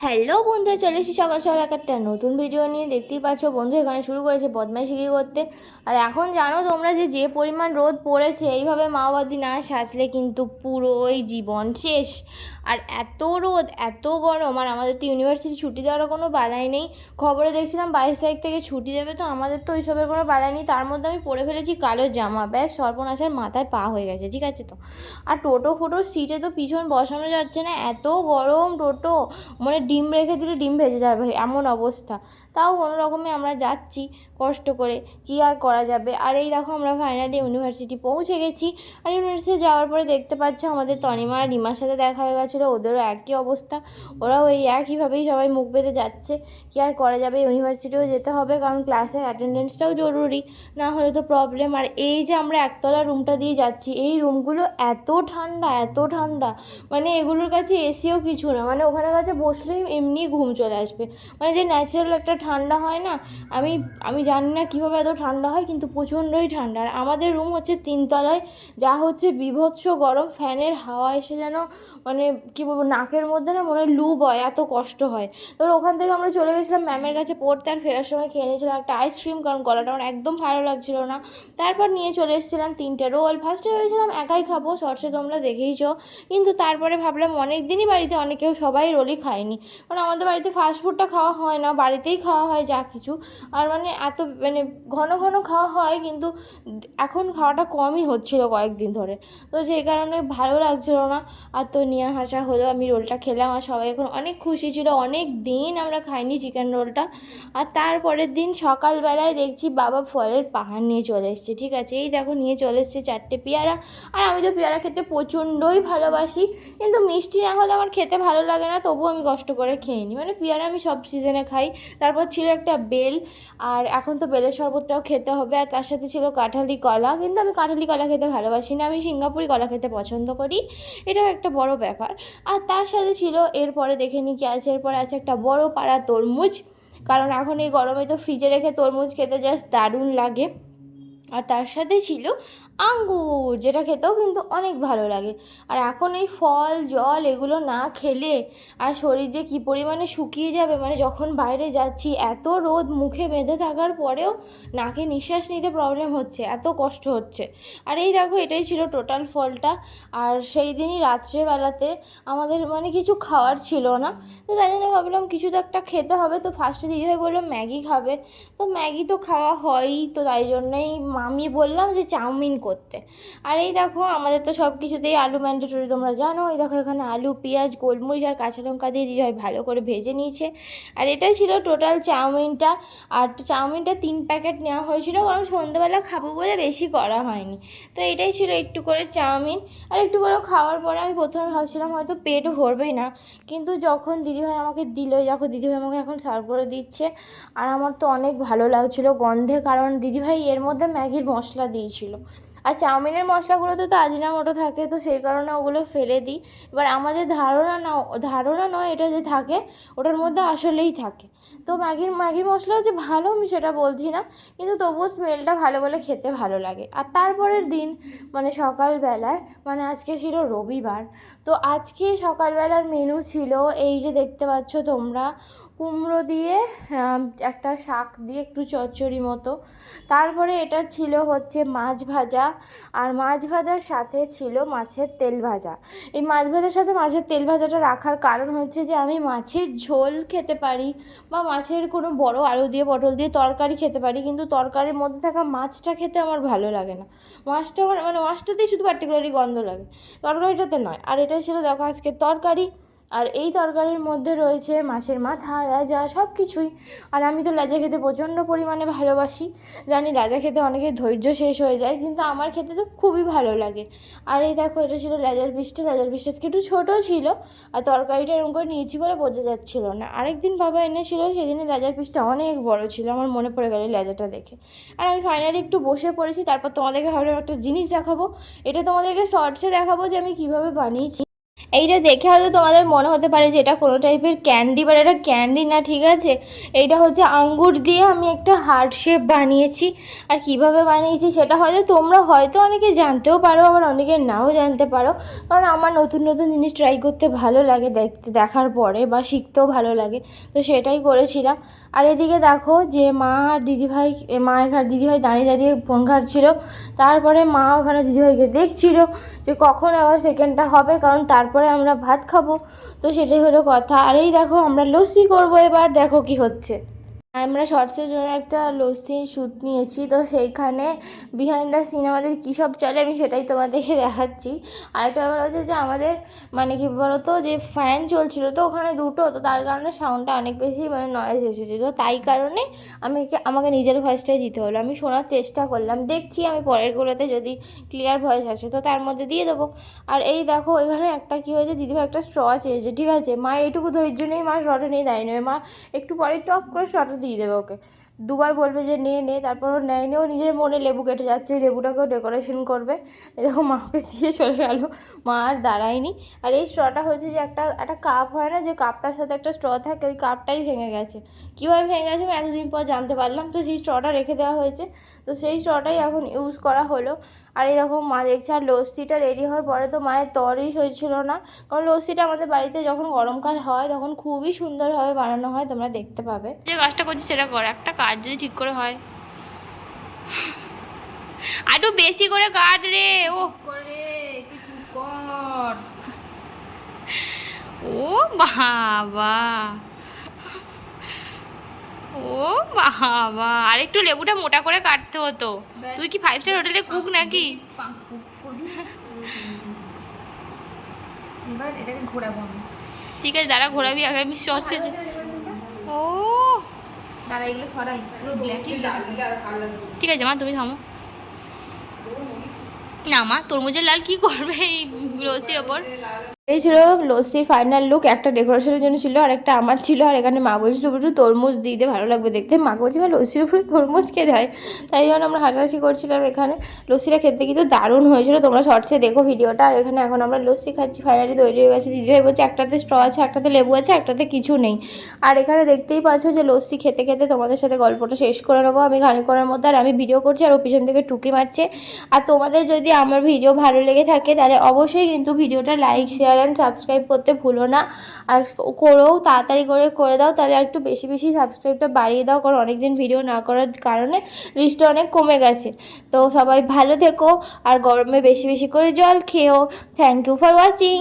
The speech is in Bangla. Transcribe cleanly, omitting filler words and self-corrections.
হ্যালো বন্ধুরা, চলে এসেছি সকাল সকাল একটা নতুন ভিডিও নিয়ে। দেখতেই পাচ্ছ বন্ধু এখানে শুরু করেছে বদমাইশি করতে। আর এখন জানো তোমরা যে পরিমাণ রোদ পড়েছে, এইভাবে মাওবাদী না সাজলে কিন্তু পুরোই জীবন শেষ। আর এত রোদ, এত গরম। আর আমাদের তো ইউনিভার্সিটি ছুটি দেওয়ার কোনো বালাই নেই। খবরে দেখছিলাম 22 তারিখ থেকে ছুটি দেবে, তো আমাদের তো ওইসবের কোনো বালাই নেই। তার মধ্যে আমি পরে ফেলেছি কালো জামা, ব্যাস সর্বনাশের মাথায় পা হয়ে গেছে, ঠিক আছে তো। আর টোটো ফোটোর সিটে তো পিছন বসানো যাচ্ছে না, এত গরম টোটো, মানে ডিম রেখে দিলে ডিম ভেজে যাবে এমন অবস্থা। তাও কোনো রকমে আমরা যাচ্ছি কষ্ট করে, কী আর করা যাবে। আর এই দেখো আমরা ফাইনালি ইউনিভার্সিটি পৌঁছে গেছি। আর ইউনিভার্সিটি যাওয়ার পরে দেখতে পাচ্ছ আমাদের তনিমা আর রিমার সাথে দেখা হয়ে গেছিলো, ওদেরও একই অবস্থা। ওরাও এই একইভাবেই সবাই মুখ বেঁধে যাচ্ছে। কী আর করা যাবে, ইউনিভার্সিটিও যেতে হবে, কারণ ক্লাসের অ্যাটেন্ডেন্সটাও জরুরি, না হলে তো প্রবলেম। আর এই যে আমরা একতলা রুমটা দিয়ে যাচ্ছি, এই রুমগুলো এত ঠান্ডা, এত ঠান্ডা, মানে এগুলোর কাছে এসিও কিছু না। মানে ওখানে কাছে বসলেই এমনি ঘুম চলে আসবে। মানে যে ন্যাচারাল একটা ঠান্ডা হয় না, আমি আমি জানি না কীভাবে এত ঠান্ডা হয়, কিন্তু প্রচণ্ডই ঠান্ডা। আর আমাদের রুম হচ্ছে 3 তলায়, যা হচ্ছে বিভৎস গরম। ফ্যানের হাওয়া এসে যেন মানে কী বলবো, নাকের মধ্যে না মনে হয় লু বয়, এত কষ্ট হয়। তারপর ওখান থেকে আমরা চলে গেছিলাম ম্যামের কাছে পড়তে। আর ফেরার সময় খেয়ে নিয়েছিলাম একটা আইসক্রিম, কারণ গলাটা আমার একদম ভালো লাগছিল না। তারপর নিয়ে চলে এসেছিলাম 3টে রোল। ফার্স্টে ভেবেছিলাম একাই খাবো, শর্টসে তোমরা দেখেইছো। কিন্তু তারপরে ভাবলাম অনেক দিনই বাড়িতে অনেকেও সবাই রোলই খায়নি, কারণ আমাদের বাড়িতে ফাস্টফুডটা খাওয়া হয় না, বাড়িতেই খাওয়া হয় যা কিছু। আর মানে এত মানে ঘন ঘন খাওয়া হয়, কিন্তু এখন খাওয়াটা কমই হচ্ছিলো কয়েকদিন ধরে, তো সেই কারণে ভালো লাগছিলো না। আর তো নিয়ে হাসা হলো, আমি রোলটা খেলাম আর সবাই এখন অনেক খুশি ছিল। অনেক দিন আমরা খাইনি চিকেন রোলটা। আর তারপরের দিন সকালবেলায় দেখছি বাবা ফলের পাহাড় নিয়ে চলে এসছে, ঠিক আছে। এই দেখো নিয়ে চলে এসছে 4টে পেয়ারা। আর আমি তো পেয়ারা খেতে প্রচণ্ডই ভালোবাসি, কিন্তু মিষ্টি না হলে আমার খেতে ভালো লাগে না, তবুও আমি কষ্ট করে খেয়ে নিই। মানে পেয়ারা আমি সব সিজনে খাই। তারপর ছিল একটা বেল, আর এখন তো বেলের শরবতটাও খেতে হবে। আর তার সাথে ছিল কাঁঠালি কলা, কিন্তু আমি কাঁঠালি কলা খেতে ভালোবাসি না, আমি সিঙ্গাপুরি কলা খেতে পছন্দ করি, এটাও একটা বড় ব্যাপার। আর তার সাথে ছিল, এরপরে দেখে নিই কী আছে, এরপরে আছে একটা বড় পাড়া তরমুজ, কারণ এখন এই গরমে তো ফ্রিজে রেখে তরমুজ খেতে জাস্ট দারুণ লাগে। আর তার সাথে ছিল আঙ্গুর, যেটা খেতেও কিন্তু অনেক ভালো লাগে। আর এখন এই ফল জল এগুলো না খেলে আর শরীর যে কী পরিমাণে শুকিয়ে যাবে, মানে যখন বাইরে যাচ্ছি এত রোদ মুখে বেঁধে থাকার পরেও নাকে নিঃশ্বাস নিতে প্রবলেম হচ্ছে, এত কষ্ট হচ্ছে। আর এই দেখো এটাই ছিল টোটাল ফলটা। আর সেই দিনই রাত্রেবেলাতে আমাদের মানে কিছু খাওয়ার ছিল না, তো তাই জন্য ভাবলাম কিছু তো একটা খেতে হবে। তো ফার্স্টে দিদিভাই বললো ম্যাগি খাবে, তো ম্যাগি তো খাওয়া হয়ই, তো তাই জন্যই আমি বললাম যে চাউমিন করতে। আর এই দেখো আমাদের তো সব কিছুতেই আলু ম্যান্ডেটরি, তোমরা জানো। এই দেখো এখানে আলু পেঁয়াজ গোলমরিচ আর কাঁচা লঙ্কা দিয়ে দিদিভাই ভালো করে ভেজে নিয়েছে। আর এটাই ছিল টোটাল চাউমিনটা। আর চাউমিনটা 3 প্যাকেট নেওয়া হয়েছিল, কারণ সন্ধ্যেবেলা খাবো বলে বেশি করা হয়নি। তো এটাই ছিল একটু করে চাউমিন। আর একটু করে খাওয়ার পরে আমি প্রথমে ভাবছিলাম হয়তো পেটও ভরবেই না, কিন্তু যখন দিদিভাই আমাকে দিল, যখন দিদিভাই আমাকে এখন সার্ভ করে দিচ্ছে, আর আমার তো অনেক ভালো লাগছিলো গন্ধে, কারণ দিদিভাই এর মধ্যে ম্যাগির মশলা দিয়েছিল। আর চাউমিনের মশলাগুলোতে তো আজিনামোটো থাকে, তো সেই কারণে ওগুলো ফেলে দিই। এবার আমাদের ধারণা নয় এটা যে থাকে, ওটার মধ্যে আসলেই থাকে। তো ম্যাগির মশলাও যে ভালো আমি সেটা বলছি না, কিন্তু তবুও স্মেলটা ভালো বলে খেতে ভালো লাগে। আর তারপরের দিন মানে সকালবেলায়, মানে আজকে ছিল রবিবার, তো আজকে সকালবেলার মেনু ছিল এই যে দেখতে পাচ্ছ তোমরা, কুমড়ো দিয়ে একটা শাক দিয়ে একটু চচ্চড়ি মতো। তারপরে এটা ছিল হচ্ছে মাছ ভাজা, আর মাছ ভাজার সাথে ছিল মাছের তেল ভাজা। এই মাছ ভাজার সাথে মাছের তেল ভাজাটা রাখার কারণ হচ্ছে যে আমি মাছের ঝোল খেতে পারি, বা মাছের কোনো বড় আলু দিয়ে পটল দিয়ে তরকারি খেতে পারি, কিন্তু তরকারির মধ্যে থাকা মাছটা খেতে আমার ভালো লাগে না। মাছটা মানে মাছটাতেই শুধু পার্টিকুলারলি গন্ধ লাগে, তরকারিটাতে নয়। আর এটাই ছিল দেখো আজকের তরকারি। আর এই তরকারির মধ্যে রয়েছে মাছের মাথা, লেজা, সব কিছুই। আর আমি তো লেজা খেতে প্রচণ্ড পরিমাণে ভালোবাসি। জানি লেজা খেতে অনেকের ধৈর্য শেষ হয়ে যায়, কিন্তু আমার খেতে তো খুবই ভালো লাগে। আর এই দেখো এটা ছিল লেজার পিসটা আজকে একটু ছোটো ছিল, আর তরকারিটা এরকম করে নিয়েছি বলে বোঝা যাচ্ছিলো না। আরেকদিন বাবা এনেছিল, সেদিনে লেজার পিসটা অনেক বড় ছিল, আমার মনে পড়ে গেল লেজাটা দেখে। আর আমি ফাইনালি একটু বসে পড়েছি। তারপর তোমাদেরকে ভাবলাম একটা জিনিস দেখাবো, এটা তোমাদেরকে শর্টসে দেখাবো যে আমি কীভাবে বানিয়েছি। এইটা দেখে হয়তো তোমাদের মনে হতে পারে যে এটা কোনো টাইপের ক্যান্ডি, বাট এটা ক্যান্ডি না, ঠিক আছে। এইটা হচ্ছে আঙ্গুর দিয়ে আমি একটা হার্ট শেপ বানিয়েছি। আর কিভাবে বানিয়েছি সেটা হয়তো তোমরা হয়তো অনেকে জানতেও পারো, আবার অনেকে নাও জানতে পারো, কারণ আমার নতুন নতুন জিনিস ট্রাই করতে ভালো লাগে, দেখার পরে বা শিখতেও ভালো লাগে, তো সেটাই করেছিলাম। আর এদিকে দেখো যে মা আর দিদিভাই, এখানে দিদিভাই দাঁড়িয়ে দাঁড়িয়ে ফোন ঘাটছিল, তারপরে মা ওখানে দিদিভাইকে দেখছিল যে কখন আবার সেকেন্ডটা হবে, কারণ তারপরে আমরা ভাত খাবো। তো সেটাই হলো কথা। আর এই দেখো আমরা লস্যি করবো এবার, দেখো কি হচ্ছে। আমরা শর্টসের জন্য একটা লস্যির শ্যুট নিয়েছি, তো সেইখানে বিহাইন্ড দ্য সিন আমাদের কী সব চলে আমি সেটাই তোমাদেরকে দেখাচ্ছি। আরেকটা ব্যাপার হচ্ছে যে আমাদের মানে কী বলতো, যে ফ্যান চলছিল তো ওখানে দুটো, তো তার কারণে সাউন্ডটা অনেক বেশি মানে নয়েজ এসেছে, তো তাই কারণে আমাকে নিজের ভয়েসটাই দিতে হলো। আমি শোনার চেষ্টা করলাম, দেখছি আমি পরেরগুলোতে যদি ক্লিয়ার ভয়েস আসে তো তার মধ্যে দিয়ে দেবো। আর এই দেখো এখানে একটা কী হয়েছে, দিদিভাই একটা স্ট্র চেয়েছে, ঠিক আছে, মা এইটুকু ধৈর্য নেই, মা স্ট্রটা নিয়ে দাঁড়িয়ে নেবে, মা একটু পরে টপ করে স্ট্রটা দিয়ে দেবে ওকে, দুবার বলবে যে নে, তারপর ও নেয় ও নিজের মনে লেবু কেটে যাচ্ছে, ওই লেবুটাকেও ডেকোরেশন করবে। এরকম মাকে দিয়ে চলে গেল, মা আর দাঁড়ায়নি। আর এই স্ট্রটা হয়েছে যে একটা কাপ হয় না, যে কাপটার সাথে একটা স্ট্র থাকে, ওই কাপটাই ভেঙে গেছে। কীভাবে ভেঙে গেছে আমি এতদিন পর জানতে পারলাম, তো সেই স্ট্রটা রেখে দেওয়া হয়েছে, তো সেই স্ট্রটাই এখন ইউজ করা হলো। আর এরকম মা দেখছে। আর লস্যিটা রেডি হওয়ার পরে তো মায়ের তরই সইছিল না, কারণ লস্যিটা আমাদের বাড়িতে যখন গরমকাল হয় তখন খুবই সুন্দরভাবে বানানো হয়, তোমরা দেখতে পাবে। যে কাজটা করছি সেটা কর, একটা কাজ যদি ঠিক করে হয়, আর একটু বেশি করে কাট রে, ও করে একটু চুপ কর। ও বাবা, ও বাবা, আর একটু লেবুটা মোটা করে কাটতে হতো। তুই কি 5 স্টার হোটেলে কুক নাকি? এবার এটাকে ঘোরাবো আমি। ঠিক আছে, দাঁড়া ঘোরাবি আগে, আমি সরষে। ও দাঁড়া, এগুলো সরাই, পুরো ব্ল্যাকিশ দেখাবে। ঠিক আছে মা, তুমি থামো না। মা তরমুজের লাল কি করবে এই লস্যির ওপর? এই ছিল লস্যির ফাইনাল লুক। একটা ডেকোরেশনের জন্য ছিল, আর একটা আমার ছিল। আর এখানে মা বলছিল একটু তরমুজ দিয়ে দিয়ে ভালো লাগবে দেখতে। মাকে বলছি মা লস্যির উপরে তরমুজ খেয়ে দেয়, তাই জন্য আমরা হাসাহাসি করছিলাম। এখানে লস্যিটা খেতে কিন্তু দারুণ হয়েছিল, তোমরা শর্টসে দেখো ভিডিওটা। আর এখানে এখন আমরা লস্যি খাচ্ছি, ফাইনালি তৈরি হয়ে গেছে। দিদিভাই বলছে একটাতে স্ট্র আছে, একটাতে লেবু আছে, একটাতে কিছু নেই। আর এখানে দেখতেই পাচ্ছ যে লস্যি খেতে খেতে তোমাদের সাথে গল্পটা শেষ করে নেবো আমি খানিকক্ষণের মধ্যে। আর আমি ভিডিও করছি আর ও পিছন থেকে টুকি মারছে। আর তোমাদের যদি আমার ভিডিও ভালো লেগে থাকে তাহলে অবশ্যই কিন্তু ভিডিওটা লাইক, শেয়ার অ্যান্ড সাবস্ক্রাইব করতে ভুলো না। আর করেও তাড়াতাড়ি করে দাও, তাহলে একটু বেশি বেশি সাবস্ক্রাইবটা বাড়িয়ে দাও, কারণ অনেকদিন ভিডিও না করার কারণে রিচটা অনেক কমে গেছে। তো সবাই ভালো থেকো, আর গরমে বেশি বেশি করে জল খেও। Thank you for watching.